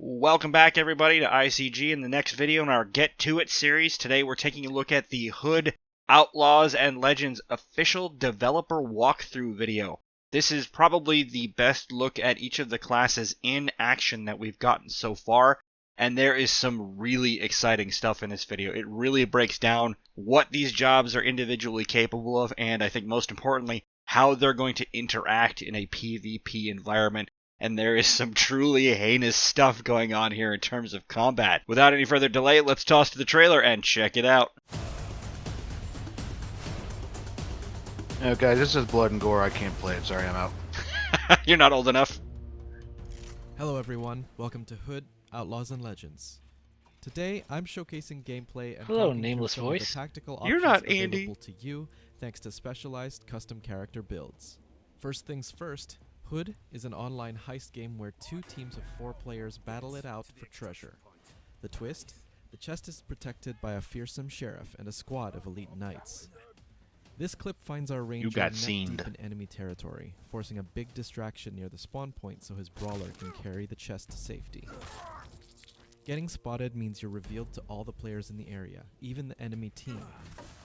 Welcome back everybody to ICG. In the next video in our Get To It series, today we're taking a look at the Hood, Outlaws and Legends official developer walkthrough video. This is probably the best look at each of the classes in action that we've gotten so far, and there is some really exciting stuff in this video. It really breaks down what these jobs are individually capable of, and I think most importantly, how they're going to interact in a PvP environment. And there is some truly heinous stuff going on here in terms of combat. Without any further delay, let's toss to the trailer and check it out. No, guys, this is blood and gore. I can't play it. Sorry, I'm out. You're not old enough. Hello everyone, welcome to Hood, Outlaws and Legends. Today, I'm showcasing gameplay and Hello, walking through nameless some of the voice. tactical You're options not Andy. available to you thanks to specialized custom character builds. First things first, Hood is an online heist game where two teams of 4 players battle it out for treasure. The twist? The chest is protected by a fearsome sheriff and a squad of elite knights. This clip finds our ranger got neck seened. deep in enemy territory, forcing a big distraction near the spawn point so his brawler can carry the chest to safety. Getting spotted means you're revealed to all the players in the area, even the enemy team.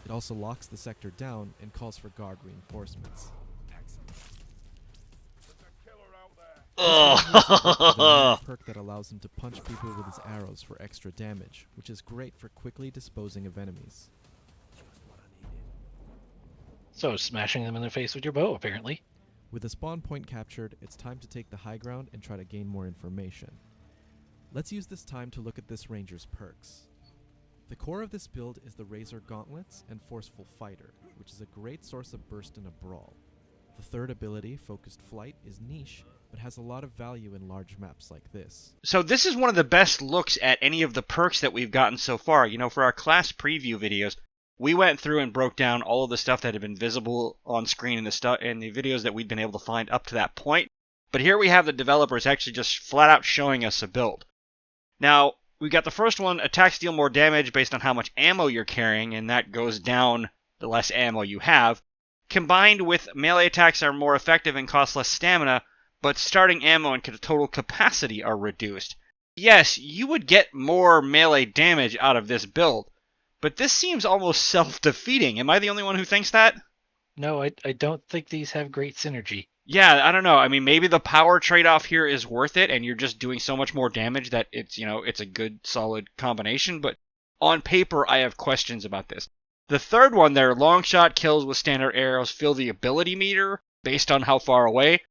It also locks the sector down and calls for guard reinforcements. Oh. Perk that allows him to punch people with his arrows for extra damage, which is great for quickly disposing of enemies. So, smashing them in the face with your bow, apparently. With the spawn point captured, it's time to take the high ground and try to gain more information. Let's use this time to look at this ranger's perks. The core of this build is the Razor Gauntlets and Forceful Fighter, which is a great source of burst in a brawl. The third ability, Focused Flight, is niche, but has a lot of value in large maps like this. So this is one of the best looks at any of the perks that we've gotten so far. You know, for our class preview videos, we went through and broke down all of the stuff that had been visible on screen in the videos that we'd been able to find up to that point. But here we have the developers actually just flat out showing us a build. Now, we got the first one, attacks deal more damage based on how much ammo you're carrying, and that goes down the less ammo you have. Combined with melee attacks are more effective and cost less stamina, but starting ammo and total capacity are reduced. Yes, you would get more melee damage out of this build, but this seems almost self-defeating. Am I the only one who thinks that? No, I don't think these have great synergy. Yeah, I don't know. I mean, maybe the power trade-off here is worth it, and you're just doing so much more damage that it's, it's a good, solid combination, but on paper, I have questions about this. The third one there, long shot kills with standard arrows fill the ability meter based on how far away.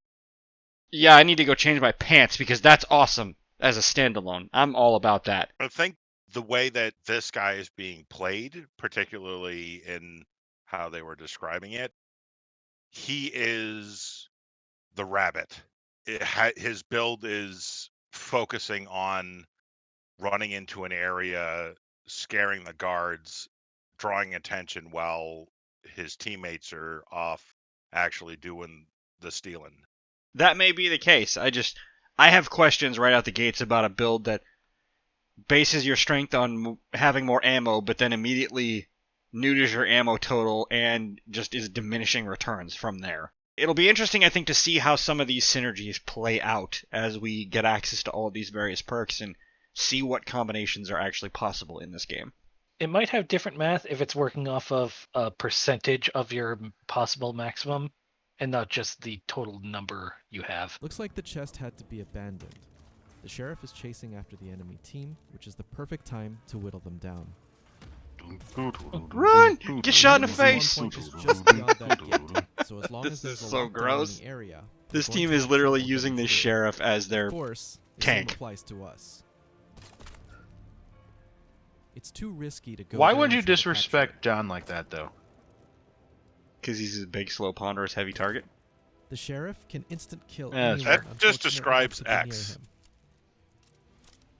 Yeah, I need to go change my pants because that's awesome as a standalone. I'm all about that. I think the way that this guy is being played, particularly in how they were describing it, he is the rabbit. His build is focusing on running into an area, scaring the guards, drawing attention while his teammates are off actually doing the stealing. That may be the case. I have questions right out the gates about a build that bases your strength on having more ammo, but then immediately neuters your ammo total and just is diminishing returns from there. It'll be interesting, I think, to see how some of these synergies play out as we get access to all of these various perks and see what combinations are actually possible in this game. It might have different math if it's working off of a percentage of your possible maximum, and not just the total number you have. Looks like the chest had to be abandoned. The sheriff is chasing after the enemy team, which is the perfect time to whittle them down. Run! Get shot in the The spawn face! point is just beyond that gate, so as long This as there's is a so lockdown in gross. the area, This we're going team to is have literally trouble using getting this through. sheriff as their Of course, the tank. same applies to us. It's too risky to go Why there would you and try to capture disrespect John like that, though? because he's a big, slow, ponderous, heavy target. it. The sheriff can instant kill Yeah, that's anyone fair. That just unfortunate enough describes to be near X. him.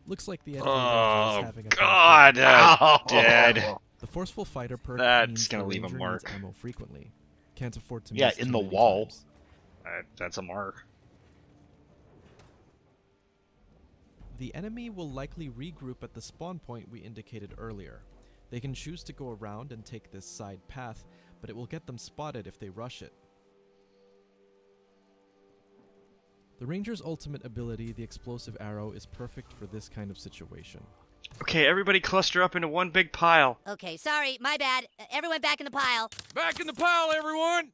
Looks like the enemy ranger Oh, is having a bad God! day. Dead. The forceful fighter perk That's means gonna the leave a ranger mark. needs ammo frequently. Can't afford to Yeah, miss in too the many wall. times. That's a mark. The enemy will likely regroup at the spawn point we indicated earlier. They can choose to go around and take this side path, but it will get them spotted if they rush it. The Ranger's ultimate ability, the Explosive Arrow, is perfect for this kind of situation. Okay, everybody cluster up into one big pile. Okay, sorry, my bad. Everyone back in the pile. Back in the pile, everyone!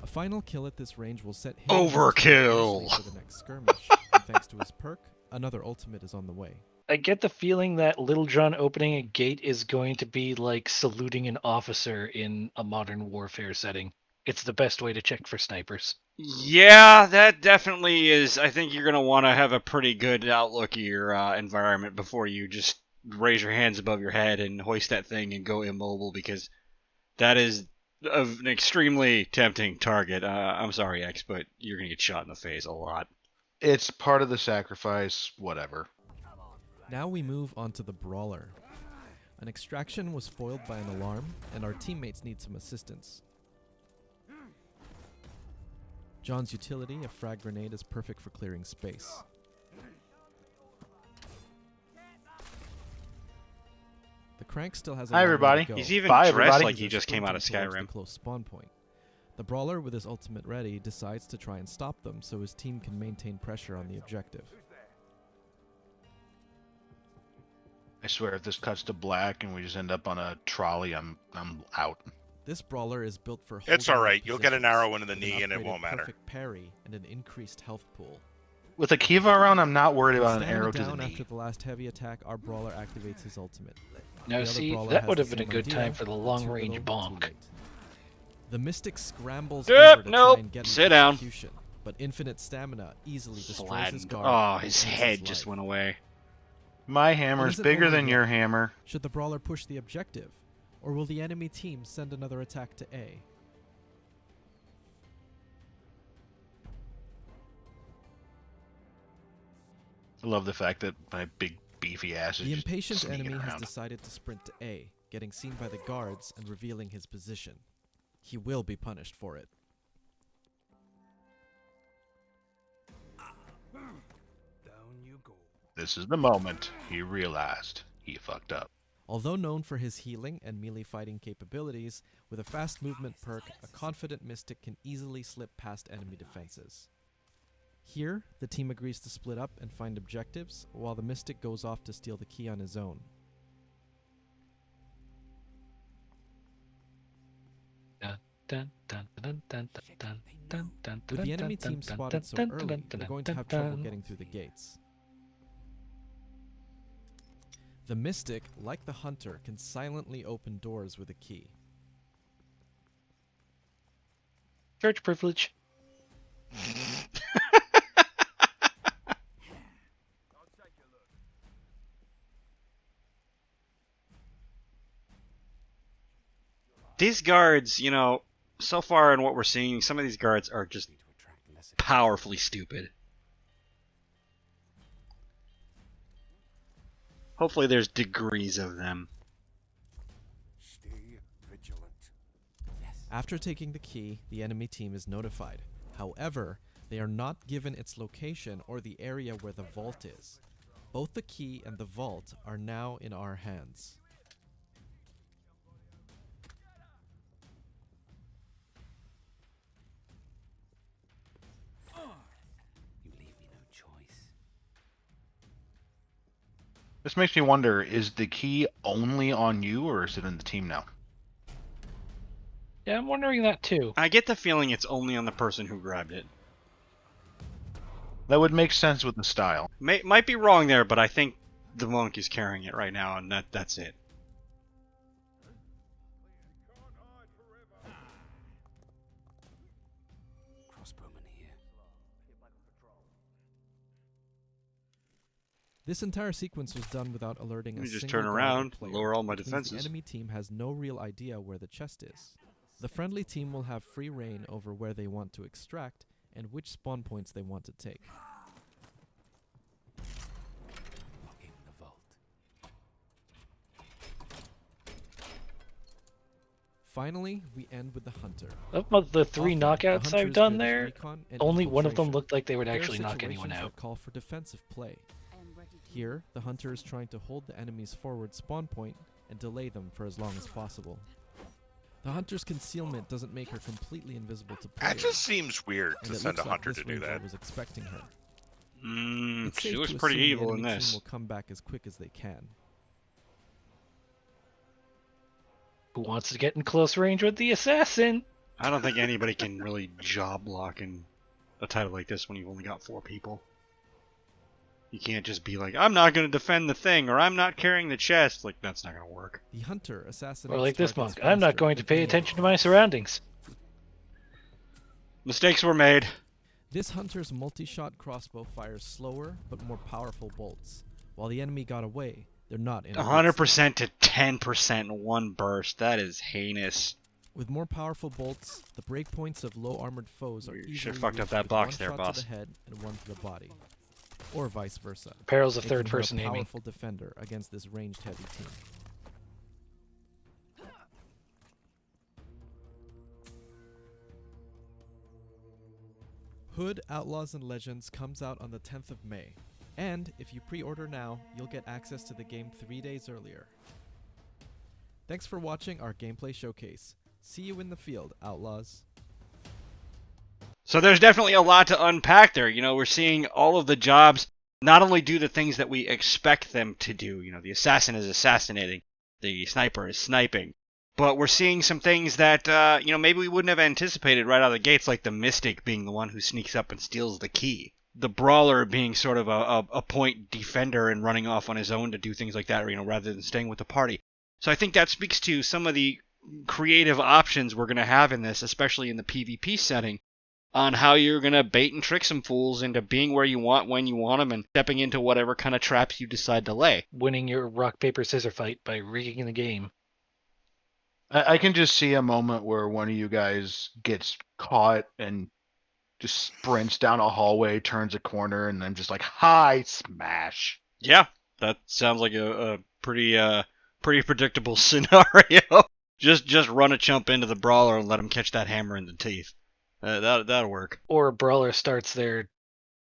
A final kill at this range will set him Overkill! for the next skirmish, and thanks to his perk, another ultimate is on the way. I get the feeling that Little John opening a gate is going to be like saluting an officer in a modern warfare setting. It's the best way to check for snipers. Yeah, that definitely is. I think you're going to want to have a pretty good outlook of your environment before you just raise your hands above your head and hoist that thing and go immobile, because that is an extremely tempting target. I'm sorry, X, but you're going to get shot in the face a lot. It's part of the sacrifice, whatever. Now we move on to the Brawler. An extraction was foiled by an alarm, and our teammates need some assistance. John's utility, a frag grenade, is perfect for clearing space. The Crank still has a Hi, long way everybody. to go. He's even Bye, dressed everybody. like he just came out of Sprinting towards Skyrim. the close spawn point. The Brawler, with his ultimate ready, decides to try and stop them so his team can maintain pressure on the objective. I swear, if this cuts to black and we just end up on a trolley, I'm out. This Brawler is built for It's holding alright, up you'll get an positions arrow into the with knee and it upgraded won't matter. perfect parry and an increased health pool. With a Kiva around, I'm not worried about an Standing arrow to the down knee. after the last heavy attack, our Brawler activates his ultimate. Now The other see, Brawler that has would the have been a same good idea, time for the but too long-range little, too bonk. late. The Mystic scrambles Yep, over to nope, try and get sit into down. execution, but infinite stamina easily destroys his Flattened. guard. Oh, and his ends head just life. went away. My It hammer's isn't bigger over than yet. your hammer. Should the Brawler push the objective, or will the enemy team send another attack to A? I love the fact that my big beefy ass is The just impatient sneaking enemy has around. decided to sprint to A, getting seen by the guards and revealing his position. He will be punished for it. Down you go. This is the moment he realized he fucked up. Although known for his healing and melee fighting capabilities, with a fast movement perk, a confident Mystic can easily slip past enemy defenses. Here, the team agrees to split up and find objectives, while the Mystic goes off to steal the key on his own. With the enemy team spotted so early, they're going to have trouble getting through the gates. The Mystic, like the Hunter, can silently open doors with a key. Church privilege. These guards, you know, so far in what we're seeing, some of these guards are just powerfully stupid. Hopefully there's degrees of them. Stay vigilant. After taking the key, the enemy team is notified. However, they are not given its location or the area where the vault is. Both the key and the vault are now in our hands. You leave me no choice. This makes me wonder, is the key only on you or is it in the team now? Yeah, I'm wondering that too. I get the feeling it's only on the person who grabbed it. That would make sense with the style. Might be wrong there, but I think the monk is carrying it right now, and that's it. Crossbowman here. This entire sequence was done without alerting Let me a just single turn guard or around, player, lower all my which means defenses. The enemy team has no real idea where the chest is. The friendly team will have free reign over where they want to extract and which spawn points they want to take. Locking the vault. Finally, we end with the Hunter. Of the three Often, the knockouts Hunter's I've done good at there, recon and only one of them infiltration. looked like they would There are actually knock anyone situations out. that call for defensive play. Here, the Hunter is trying to hold the enemy's forward spawn point and delay them for as long as possible. The hunter's concealment doesn't make her completely invisible to That players. just seems weird and to it send a looks like hunter this to do ranger that. was expecting her. It's She safe was to pretty assume evil the in enemy this. team will come back as quick as they can. Who wants to get in close range with the assassin? I don't think anybody can really job block in a title like this when you've only got 4 people. You can't just be like, I'm not going to defend the thing, or I'm not carrying the chest. Like, that's not going to work. The hunter assassinates Or like this targets monk, I'm not faster going to than pay anyone. attention to my surroundings. Mistakes were made. This hunter's multi-shot crossbow fires slower but more powerful bolts. While the enemy got away, they're not in a good 100% to 10% in one burst. That is heinous. With more powerful bolts, the breakpoints of low-armored foes are You easily should've fucked up reached that with box one there, shot boss. to the head and one to the body. Or vice versa. Perils of making her a third-person aiming. powerful defender against this ranged-heavy team. Hood, Outlaws and Legends comes out on the 10th of May. And if you pre-order now, you'll get access to the game 3 days earlier. Thanks for watching our gameplay showcase. See you in the field, Outlaws. So there's definitely a lot to unpack there. You know, we're seeing all of the jobs not only do the things that we expect them to do. You know, the assassin is assassinating, the sniper is sniping. But we're seeing some things that, maybe we wouldn't have anticipated right out of the gates, like the Mystic being the one who sneaks up and steals the key. The Brawler being sort of a point defender and running off on his own to do things like that, rather than staying with the party. So I think that speaks to some of the creative options we're going to have in this, especially in the PvP setting, on how you're going to bait and trick some fools into being where you want when you want them and stepping into whatever kind of traps you decide to lay. Winning your rock, paper, scissors fight by rigging the game. I can just see a moment where one of you guys gets caught and just sprints down a hallway, turns a corner, and then just like, hi, smash. Yeah, that sounds like a pretty predictable scenario. Just run a chump into the Brawler and let him catch that hammer in the teeth. That'll work. Or a brawler starts their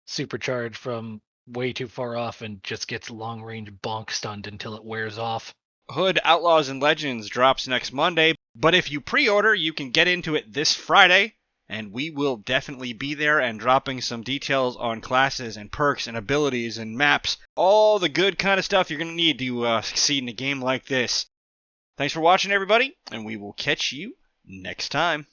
supercharge from way too far off and just gets long range bonk stunned until it wears off. Hood, Outlaws and Legends drops next Monday, but if you pre-order, you can get into it this Friday, and we will definitely be there and dropping some details on classes and perks and abilities and maps, all the good kind of stuff you're going to need to succeed in a game like this. Thanks for watching, everybody, and we will catch you next time.